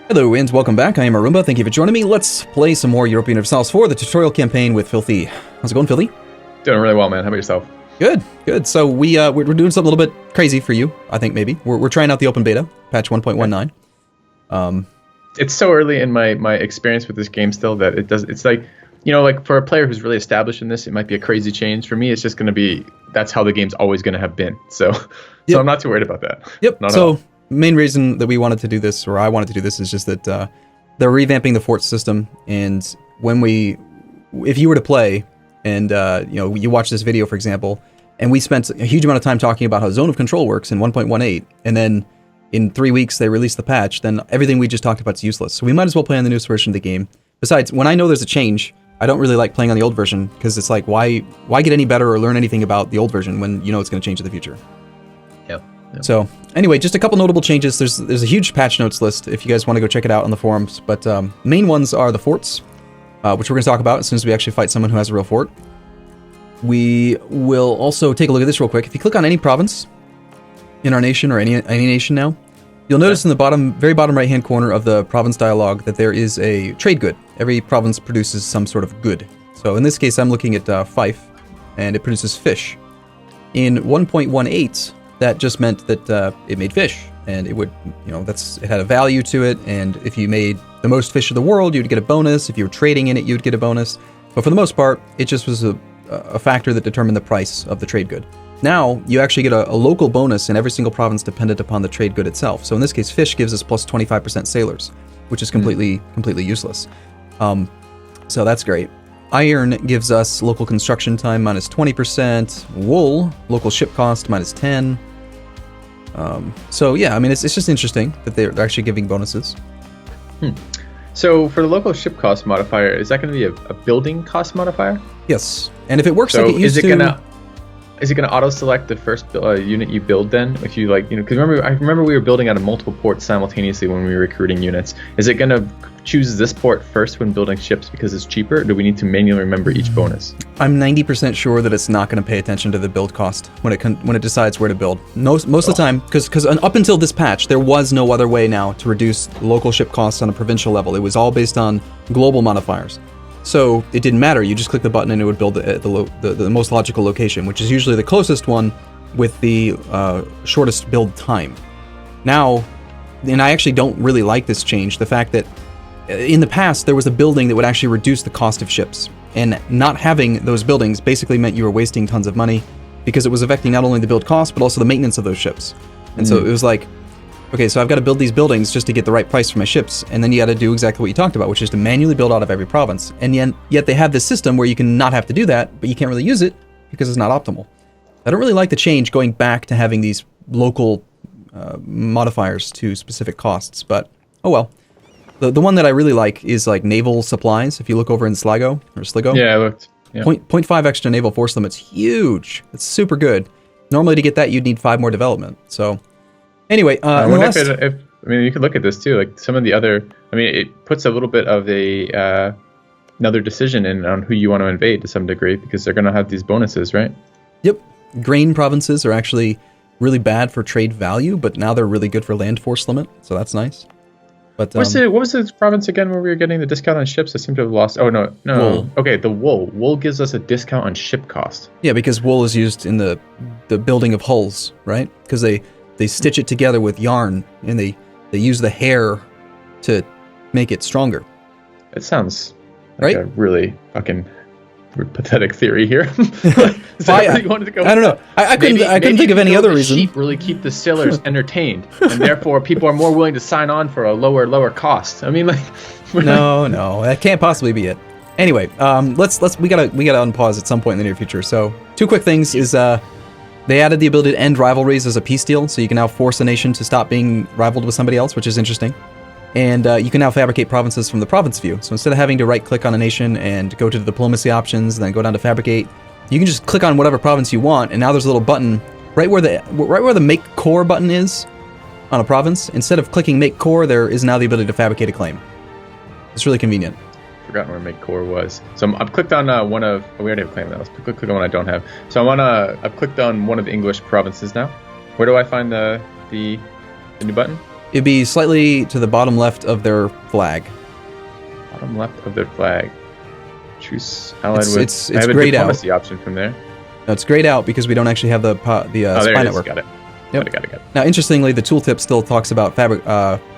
Hello and welcome back. I am Arumba. Thank you for joining me. Let's play some more Europa Universalis IV, the tutorial campaign with Filthy. How's it going, Filthy? Doing really well, man. How about yourself? Good, good. So we're doing something a little bit crazy for you, I think maybe. We're trying out the open beta, patch 1.19. It's so early in my experience with this game still that it's like, you know, like for a player who's really established in this, it might be a crazy change. For me, it's just going to be, that's how the game's always going to have been. So I'm not too worried about that. Yep. So main reason that we wanted to do this, or I wanted to do this, is just that they're revamping the fort system, and if you were to play and you watch this video, for example, and we spent a huge amount of time talking about how zone of control works in 1.18, and then in 3 weeks they release the patch, then everything we just talked about is useless. So we might as well play on the newest version of the game. Besides, when I know there's a change, I don't really like playing on the old version, because it's like, why get any better or learn anything about the old version when you know it's going to change in the future? Yep. So anyway, just a couple notable changes. There's a huge patch notes list if you guys want to go check it out on the forums, but main ones are the forts, which we're going to talk about as soon as we actually fight someone who has a real fort. We will also take a look at this real quick. If you click on any province in our nation, or any nation now, you'll notice in the very bottom right hand corner of the province dialog that there is a trade good. Every province produces some sort of good. So in this case, I'm looking at Fife, and it produces fish. In 1.18, that just meant that it made fish, and it would, it had a value to it, and if you made the most fish of the world, you'd get a bonus. If you were trading in it, you'd get a bonus. But for the most part, it just was a factor that determined the price of the trade good. Now, you actually get a local bonus in every single province dependent upon the trade good itself. So in this case, fish gives us plus 25% sailors, which is completely useless. So that's great. Iron gives us local construction time minus 20%. Wool, local ship cost minus 10. So yeah, I mean, it's just interesting that they're actually giving bonuses. So for the local ship cost modifier, is that going to be a building cost modifier? Yes, and if it works like it used to... Is it going to auto-select the first unit you build then? If you because I remember we were building out of multiple ports simultaneously when we were recruiting units. Is it going to choose this port first when building ships because it's cheaper, or do we need to manually remember each bonus? I'm 90% sure that it's not going to pay attention to the build cost when it decides where to build. Most of the time, because up until this patch, there was no other way now to reduce local ship costs on a provincial level. It was all based on global modifiers. So it didn't matter. You just click the button and it would build at the most logical location, which is usually the closest one with the shortest build time. Now, and I actually don't really like this change, the fact that in the past there was a building that would actually reduce the cost of ships, and not having those buildings basically meant you were wasting tons of money because it was affecting not only the build cost but also the maintenance of those ships. And so it was like, okay, so I've got to build these buildings just to get the right price for my ships, and then you got to do exactly what you talked about, which is to manually build out of every province. And yet they have this system where you can not have to do that, but you can't really use it because it's not optimal. I don't really like the change going back to having these local modifiers to specific costs, but oh well. The one that I really like is like Naval Supplies. If you look over in Sligo, Yeah, I looked. Yeah. 0.5 extra naval force limit's huge. It's super good. Normally to get that, you'd need 5 more development. So anyway, I wonder if you could look at this too, like some of the other, it puts a little bit of another decision in on who you want to invade to some degree, because they're going to have these bonuses, right? Yep. Grain provinces are actually really bad for trade value, but now they're really good for land force limit, so that's nice. But what was the province again where we were getting the discount on ships? I seem to have lost. Oh, no. Wool. Okay, the wool. Wool gives us a discount on ship cost. Yeah, because wool is used in the building of hulls, right? Because they stitch it together with yarn, and they use the hair to make it stronger. It sounds like a really fucking pathetic theory here. I don't know. I couldn't think of any other reason. Sheep really keep the sailors entertained, and therefore people are more willing to sign on for a lower cost. I mean, like, no, that can't possibly be it. Anyway, we gotta unpause at some point in the near future. So 2 quick things is they added the ability to end rivalries as a peace deal, so you can now force a nation to stop being rivaled with somebody else, which is interesting. And you can now fabricate provinces from the province view. So instead of having to right-click on a nation and go to the diplomacy options and then go down to fabricate, you can just click on whatever province you want, and now there's a little button right where the make core button is on a province. Instead of clicking make core, there is now the ability to fabricate a claim. It's really convenient. Forgotten where make core was. So I've clicked on one of. Oh, we already have a claim now. Let's click on one I don't have. So I've clicked on one of the English provinces now. Where do I find the new button? It'd be slightly to the bottom left of their flag. Bottom left of their flag. Choose allied with. It's I have a grayed out. diplomacy option from there. No, it's grayed out because we don't actually have the Oh, there spy it is. network. Got it. Yep. Got it. Now, interestingly, the tooltip still talks about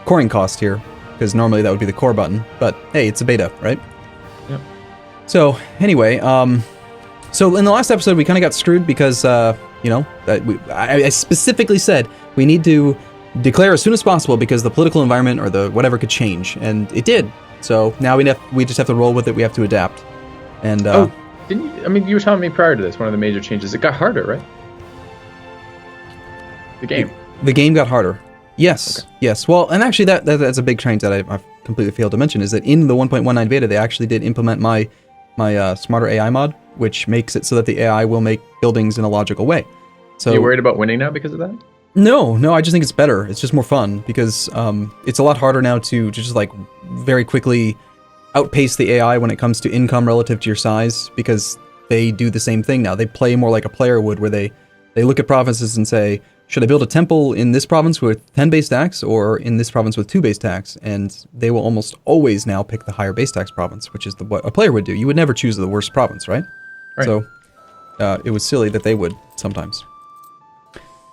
coring cost here, because normally that would be the core button. But hey, it's a beta, right? Yep. So anyway, so in the last episode we kind of got screwed because I specifically said we need to declare as soon as possible because the political environment or the whatever could change, and it did. So now we just have to roll with it. We have to adapt. And didn't you? I mean, you were telling me prior to this, one of the major changes, it got harder, right? The game got harder. Yes, okay. Yes. Well, and actually that's a big change that I've completely failed to mention is that in the 1.19 beta they actually did implement my smarter AI mod, which makes it so that the AI will make buildings in a logical way. So you're worried about winning now because of that? No, I just think it's better. It's just more fun because it's a lot harder now to just like very quickly outpace the AI when it comes to income relative to your size because they do the same thing now. They play more like a player would where they look at provinces and say, should I build a temple in this province with 10 base tax or in this province with 2 base tax? And they will almost always now pick the higher base tax province, which is what a player would do. You would never choose the worst province, right? So it was silly that they would sometimes.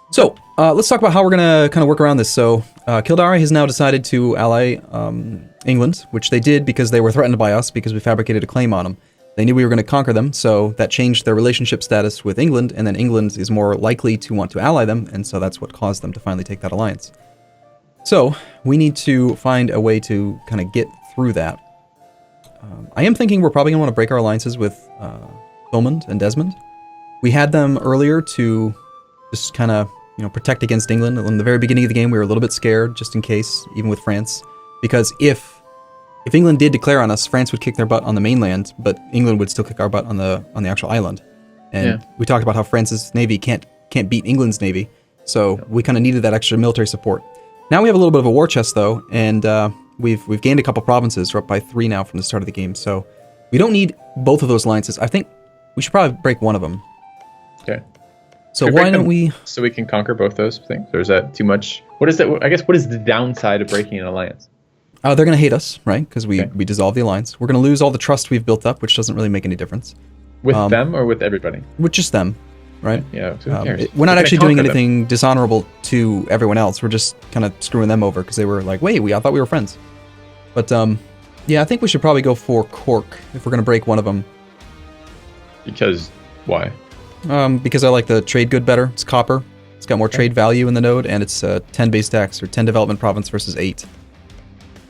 So let's talk about how we're going to kind of work around this. So Kildare has now decided to ally England, which they did because they were threatened by us because we fabricated a claim on them. They knew we were going to conquer them, so that changed their relationship status with England, and then England is more likely to want to ally them, and so that's what caused them to finally take that alliance. So we need to find a way to kind of get through that. I am thinking we're probably going to want to break our alliances with Thomond and Desmond. We had them earlier to just kind of protect against England. In the very beginning of the game, we were a little bit scared, just in case, even with France, because if England did declare on us, France would kick their butt on the mainland, but England would still kick our butt on the actual island. And we talked about how France's navy can't beat England's navy, so we kind of needed that extra military support. Now we have a little bit of a war chest though, and we've gained a couple provinces. We're up by 3 now from the start of the game, so we don't need both of those alliances. I think we should probably break one of them. Okay. So why don't we? So we can conquer both those things, or is that too much? What is that? I guess what is the downside of breaking an alliance? They're going to hate us, right? Because we dissolve the alliance. We're going to lose all the trust we've built up, which doesn't really make any difference. With them or with everybody? With just them, right? Yeah, so who cares? We're not actually doing anything dishonorable to everyone else. We're just kind of screwing them over because they were like, wait, I thought we were friends. But yeah, I think we should probably go for Cork if we're going to break one of them. Because why? Because I like the trade good better. It's copper. It's got more trade value in the node, and it's 10 base tax or 10 development province versus 8.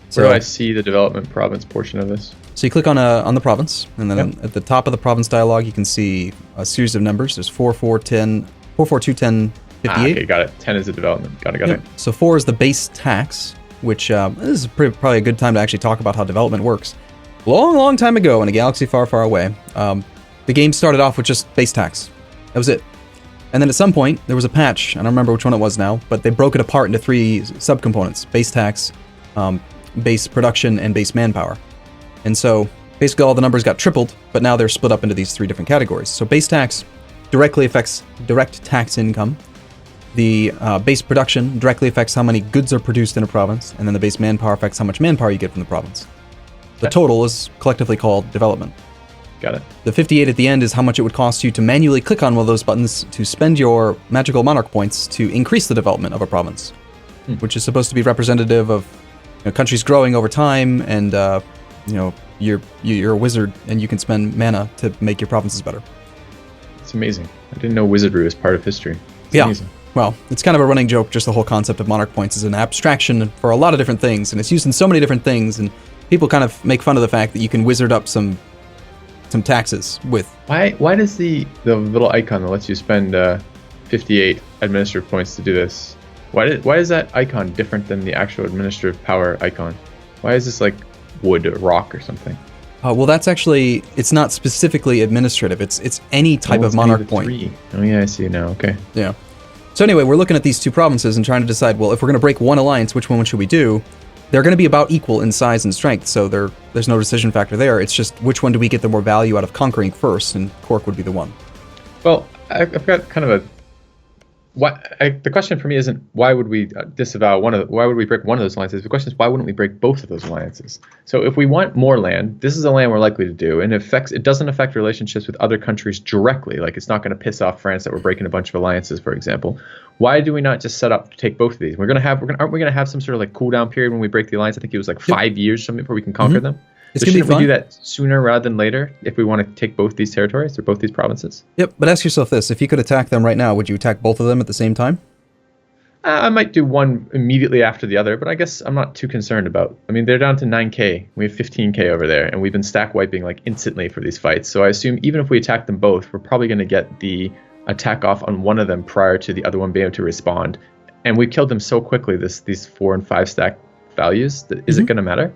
So where do I see the development province portion of this? So you click on the province, and then at the top of the province dialog, you can see a series of numbers. There's 4, 4, 10, 4, 4, 2, 10, 58. Okay, got it. 10 is the development. Got it. So 4 is the base tax, which this is probably a good time to actually talk about how development works. Long time ago in a galaxy far, far away, the game started off with just base tax. That was it. And then at some point, there was a patch. I don't remember which one it was now, but they broke it apart into 3 subcomponents: base tax, base production, and base manpower. And so basically all the numbers got tripled, but now they're split up into these 3 different categories. So base tax directly affects direct tax income. The base production directly affects how many goods are produced in a province, and then the base manpower affects how much manpower you get from the province. The total is collectively called development. Got it. The 58 at the end is how much it would cost you to manually click on one of those buttons to spend your magical monarch points to increase the development of a province, which is supposed to be representative of countries growing over time, and you're a wizard and you can spend mana to make your provinces better. It's amazing. I didn't know wizardry was part of history. It's amazing. Well, it's kind of a running joke. Just the whole concept of monarch points is an abstraction for a lot of different things, and it's used in so many different things. And people kind of make fun of the fact that you can wizard up some taxes with. Why does the little icon that lets you spend 58 administrative points to do this? Why is that icon different than the actual administrative power icon? Why is this like wood or rock or something? Well, that's actually, it's not specifically administrative. It's any type of monarch point. 3. Oh yeah, I see now. Okay. Yeah. So anyway, we're looking at these 2 provinces and trying to decide, well, if we're going to break one alliance, which one should we do? They're going to be about equal in size and strength, so there's no decision factor there. It's just which one do we get the more value out of conquering first, and Cork would be the one. Well, I've got kind of the question for me isn't why would we disavow why would we break one of those alliances? The question is why wouldn't we break both of those alliances? So if we want more land, this is a land we're likely to do, and it doesn't affect relationships with other countries directly. Like it's not going to piss off France that we're breaking a bunch of alliances, for example. Why do we not just set up to take both of these? Aren't we going to have some sort of like cool down period when we break the alliance? I think it was like 5 years or something before we can conquer them. It's so going to be fun. We do that sooner rather than later if we want to take both these territories or both these provinces? Yep, but ask yourself this. If you could attack them right now, would you attack both of them at the same time? I might do one immediately after the other, but I guess I'm not too concerned about. I mean, they're down to 9k. We have 15k over there, and we've been stack wiping like instantly for these fights. So I assume even if we attack them both, we're probably going to get the attack off on one of them prior to the other one being able to respond. And we killed them so quickly, these 4 and 5 stack values, is it going to matter?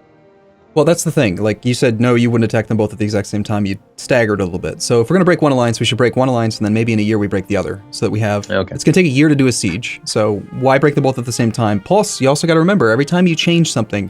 Well, that's the thing. Like you said, no, you wouldn't attack them both at the exact same time. You'd stagger it a little bit. So if we're going to break one alliance, we should break one alliance, and then maybe in a year we break the other. So that we have... Okay. It's going to take a year to do a siege. So why break them both at the same time? Plus, you also got to remember, every time you change something,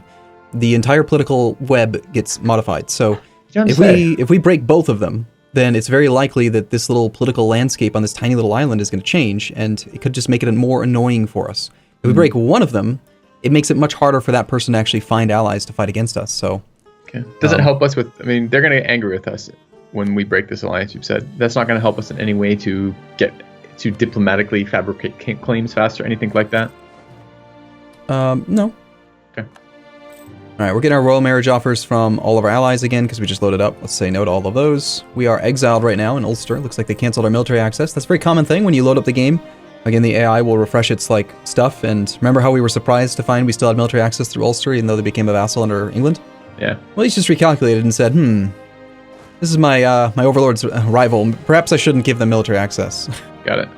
the entire political web gets modified. So if we break both of them, then it's very likely that this little political landscape on this tiny little island is going to change, and it could just make it more annoying for us. If we break one of them, it makes it much harder for that person to actually find allies to fight against us. So, okay. Does it help us with? I mean, they're going to get angry with us when we break this alliance. You've said that's not going to help us in any way to get to diplomatically fabricate claims faster, anything like that. No. Okay. All right, we're getting our royal marriage offers from all of our allies again because we just loaded up. Let's say no to all of those. We are exiled right now in Ulster. Looks like they canceled our military access. That's a very common thing when you load up the game. Again, the AI will refresh its stuff, and remember how we were surprised to find we still had military access through Ulster, even though they became a vassal under England? Yeah. Well, he's just recalculated and said, this is my my overlord's rival. Perhaps I shouldn't give them military access. Got it.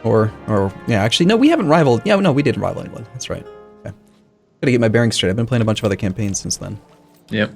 or yeah, actually, no, we haven't rivaled. Yeah, no, we didn't rival England. That's right. Okay. Gotta get my bearings straight. I've been playing a bunch of other campaigns since then. Yep.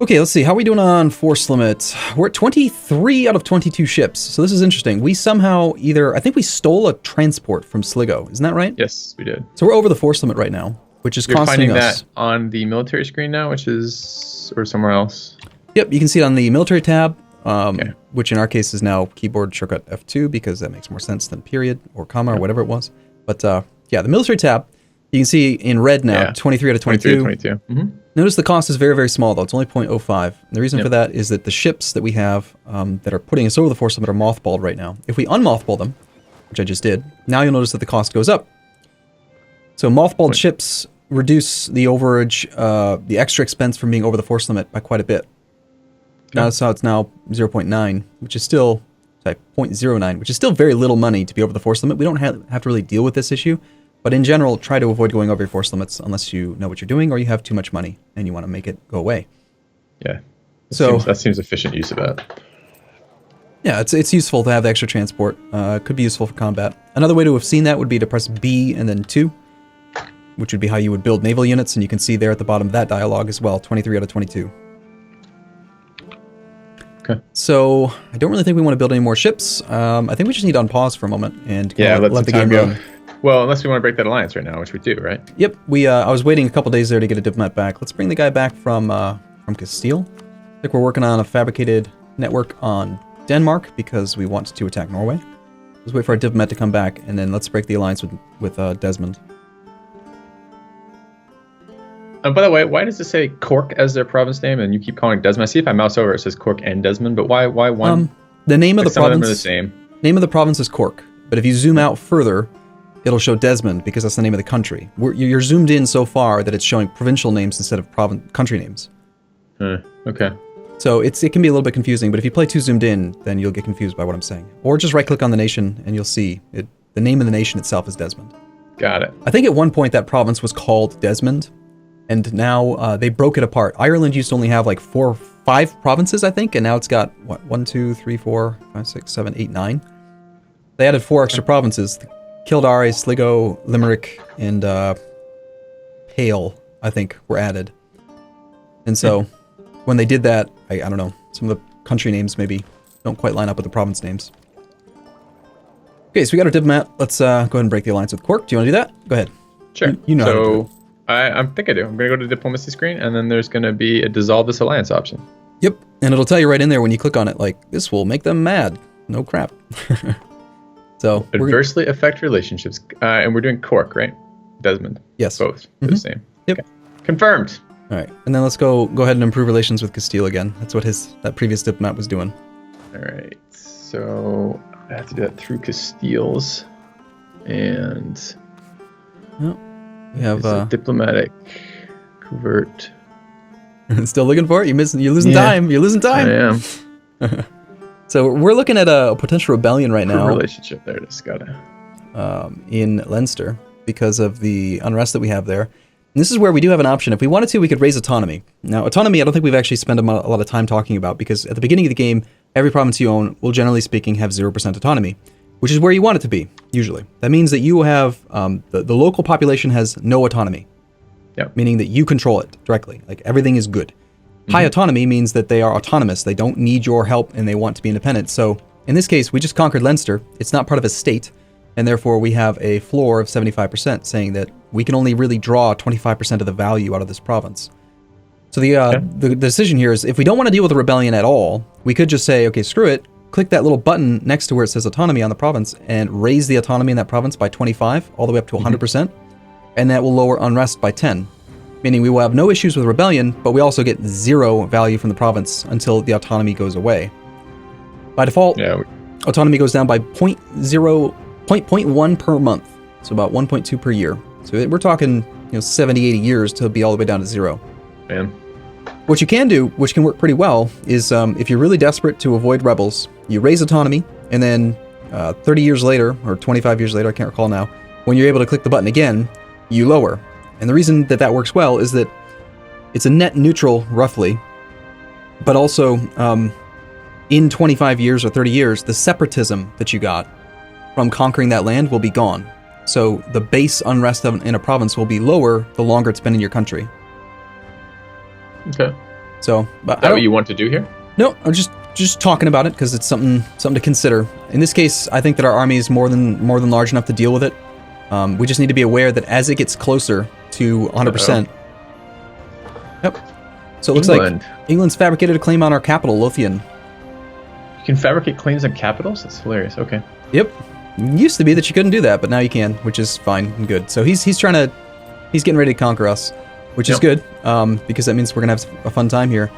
Okay, let's see. How are we doing on force limit? We're at 23 out of 22 ships. So this is interesting. We somehow I think we stole a transport from Sligo. Isn't that right? Yes, we did. So we're over the force limit right now, which is costing us. You're finding that on the military screen now, or somewhere else? Yep, you can see it on the military tab, Okay. which in our case is now keyboard shortcut F2 because that makes more sense than period or comma or whatever it was. But yeah, the military tab, you can see in red now, 23 out of 22. 23 to 22. Mm-hmm. Notice the cost is very, very small, though. It's only 0.05. And the reason for that is that the ships that we have that are putting us over the force limit are mothballed right now. If we unmothball them, which I just did, now you'll notice that the cost goes up. So mothballed ships reduce the overage, the extra expense from being over the force limit by quite a bit. Notice how it's now 0.9, which is still, 0.09, which is still very little money to be over the force limit. We don't have to really deal with this issue. But in general, try to avoid going over your force limits unless you know what you're doing or you have too much money and you want to make it go away. Yeah. That seems efficient use of that. Yeah, it's useful to have the extra transport. Could be useful for combat. Another way to have seen that would be to press B and then 2, which would be how you would build naval units. And you can see there at the bottom of that dialogue as well, 23 out of 22. Okay. So I don't really think we want to build any more ships. I think we just need to unpause for a moment and let the game run. Well, unless we want to break that alliance right now, which we do, right? Yep. I was waiting a couple days there to get a diplomat back. Let's bring the guy back from Castile. I think we're working on a fabricated network on Denmark because we want to attack Norway. Let's wait for our diplomat to come back, and then let's break the alliance with Desmond. By the way, why does it say Cork as their province name, and you keep calling it Desmond? I see if I mouse over, it says Cork and Desmond, but why one? The name of the province. Some of them are the same. Name of the province is Cork, but if you zoom out further, it'll show Desmond because that's the name of the country. You're zoomed in so far that it's showing provincial names instead of country names. Okay. So it can be a little bit confusing, but if you play too zoomed in, then you'll get confused by what I'm saying. Or just right-click on the nation, and you'll see the name of the nation itself is Desmond. Got it. I think at one point that province was called Desmond, and now they broke it apart. Ireland used to only have like 4 or 5 provinces, I think, and now it's got, 1, 2, 3, 4, 5, 6, 7, 8, 9. They added 4 extra provinces. Kildare, Sligo, Limerick, and Pale, I think, were added. And so, when they did that, I don't know, some of the country names maybe don't quite line up with the province names. Okay, so we got our diplomat. Let's go ahead and break the alliance with Cork. Do you want to do that? Go ahead. Sure. You know how to do it. I think I do. I'm going to go to the diplomacy screen, and then there's going to be a dissolve this alliance option. Yep, and it'll tell you right in there when you click on it, like, this will make them mad. No crap. So adversely affect relationships, and we're doing Cork, right? Desmond. Yes. Both. They're the same. Yep. Okay. Confirmed. All right, and then let's go ahead and improve relations with Castile again. That's what that previous diplomat was doing. All right. So I have to do that through Castile's, and We have diplomatic convert. still looking for it. You're losing time. You're losing time. I am. So we're looking at a potential rebellion right now. Relationship. There it is. Got it. In Leinster because of the unrest that we have there. And this is where we do have an option. If we wanted to, we could raise autonomy. Now, autonomy, I don't think we've actually spent a lot of time talking about, because at the beginning of the game, every province you own will, generally speaking, have 0% autonomy, which is where you want it to be, usually. That means that you have, the local population has no autonomy, meaning that you control it directly. Like, everything is good. High autonomy means that they are autonomous. They don't need your help, and they want to be independent. So, in this case, we just conquered Leinster. It's not part of a state, and therefore we have a floor of 75%, saying that we can only really draw 25% of the value out of this province. So the decision here is, if we don't want to deal with a rebellion at all, we could just say, okay, screw it, click that little button next to where it says autonomy on the province, and raise the autonomy in that province by 25, all the way up to 100%, and that will lower unrest by 10. Meaning we will have no issues with rebellion, but we also get 0 value from the province until the autonomy goes away. By default, autonomy goes down by 0.1 per month, so about 1.2 per year. So we're talking, 70, 80 years to be all the way down to 0. Man. What you can do, which can work pretty well, is if you're really desperate to avoid rebels, you raise autonomy, and then 30 years later, or 25 years later, I can't recall now, when you're able to click the button again, you lower. And the reason that works well is that it's a net neutral, roughly, but also in 25 years or 30 years, the separatism that you got from conquering that land will be gone. So the base unrest in a province will be lower the longer it's been in your country. Okay. So, but is that what you want to do here? No, I'm just talking about it because it's something to consider. In this case, I think that our army is more than large enough to deal with it. We just need to be aware that as it gets closer to 100%. Yep. So it looks like England's fabricated a claim on our capital, Lothian. You can fabricate claims on capitals? That's hilarious. Okay. Yep. It used to be that you couldn't do that, but now you can, which is fine and good. So he's getting ready to conquer us, which is good, because that means we're gonna have a fun time here.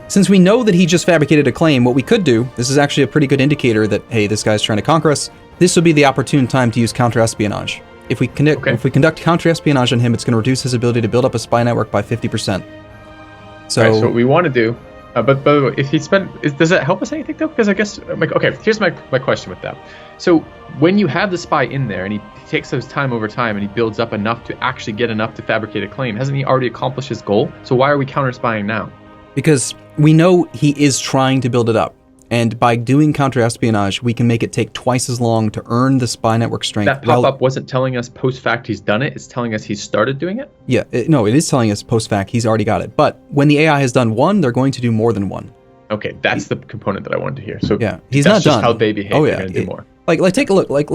Since we know that he just fabricated a claim, what we could do, this is actually a pretty good indicator that, hey, this guy's trying to conquer us. This would be the opportune time to use counter-espionage. If we conduct counter-espionage on him, it's going to reduce his ability to build up a spy network by 50%. So what we want to do, but by the way, if he does that help us anything though? Because I guess, okay, here's my question with that. So when you have the spy in there and he takes his time over time and he builds up enough to actually get enough to fabricate a claim, hasn't he already accomplished his goal? So why are we counter-spying now? Because we know he is trying to build it up. And by doing counter-espionage, we can make it take twice as long to earn the spy network strength. That pop-up wasn't telling us post-fact he's done it. It's telling us he's started doing it? Yeah, no, it is telling us post-fact he's already got it. But when the AI has done one, they're going to do more than one. Okay, that's the component that I wanted to hear. So yeah, he's not done. That's just how they behave. They're going to do more. Like take a look. Like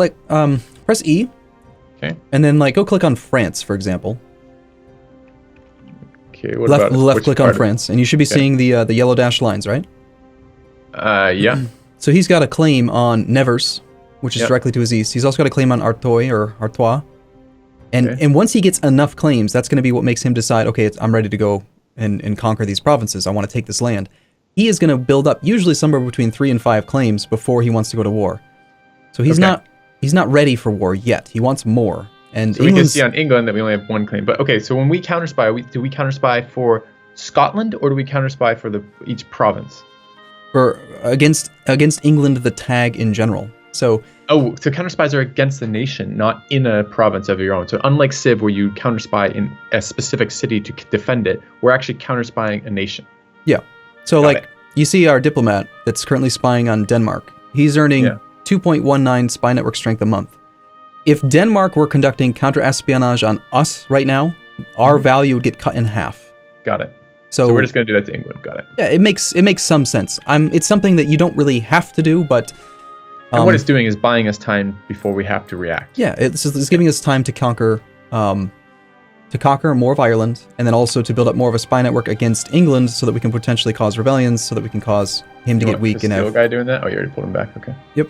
press E. Okay. And then go click on France, for example. Okay. What left click on France, and you should be seeing the yellow dashed lines, right? Yeah. So he's got a claim on Nevers, which is directly to his east. He's also got a claim on Artois or Artois. And once he gets enough claims, that's going to be what makes him decide, okay, I'm ready to go and conquer these provinces. I want to take this land. He is going to build up usually somewhere between 3 and 5 claims before he wants to go to war. So he's not ready for war yet. He wants more. And so we can see on England that we only have 1 claim. But okay, so when we counter-spy, do we counter-spy for Scotland or do we counter-spy for each province? For against England, the tag in general. So counter-spies are against the nation, not in a province of your own. So unlike Civ, where you counter-spy in a specific city to defend it, we're actually counter-spying a nation. Yeah. So you see our diplomat that's currently spying on Denmark. He's earning 2.19 spy network strength a month. If Denmark were conducting counter-espionage on us right now, our value would get cut in half. Got it. So we're just going to do that to England. Got it. Yeah, it makes some sense. It's something that you don't really have to do, but and what it's doing is buying us time before we have to react. Yeah, it's giving us time to conquer more of Ireland, and then also to build up more of a spy network against England, so that we can potentially cause rebellions, so that we can cause him to get weak. And have guy doing that? Oh, you already pulled him back. Okay. Yep.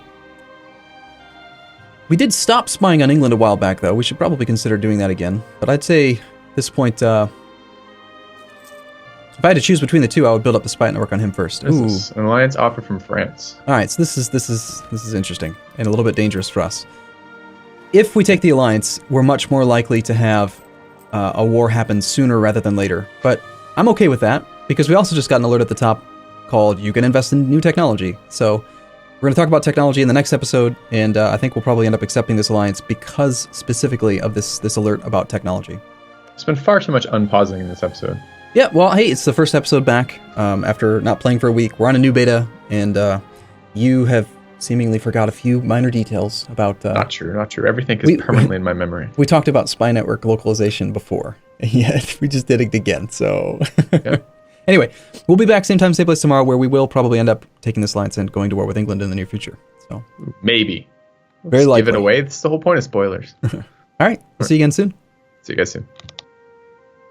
We did stop spying on England a while back, though. We should probably consider doing that again. But I'd say at this point, if I had to choose between the two, I would build up the spy network on him first. This is an alliance offer from France. All right, so this is interesting and a little bit dangerous for us. If we take the alliance, we're much more likely to have a war happen sooner rather than later. But I'm okay with that because we also just got an alert at the top called "You can invest in new technology." So we're going to talk about technology in the next episode, and I think we'll probably end up accepting this alliance because specifically of this alert about technology. There's been far too much unpausing in this episode. Yeah, well, hey, it's the first episode back after not playing for a week. We're on a new beta, and you have seemingly forgot a few minor details about... Not true. Everything is permanently in my memory. We talked about spy network localization before, and yet we just did it again, so... Yeah. Anyway, we'll be back same time, same place tomorrow, where we will probably end up taking this alliance and going to war with England in the near future. So maybe. Very likely. Give it away. That's the whole point of spoilers. All right. See you again soon. See you guys soon.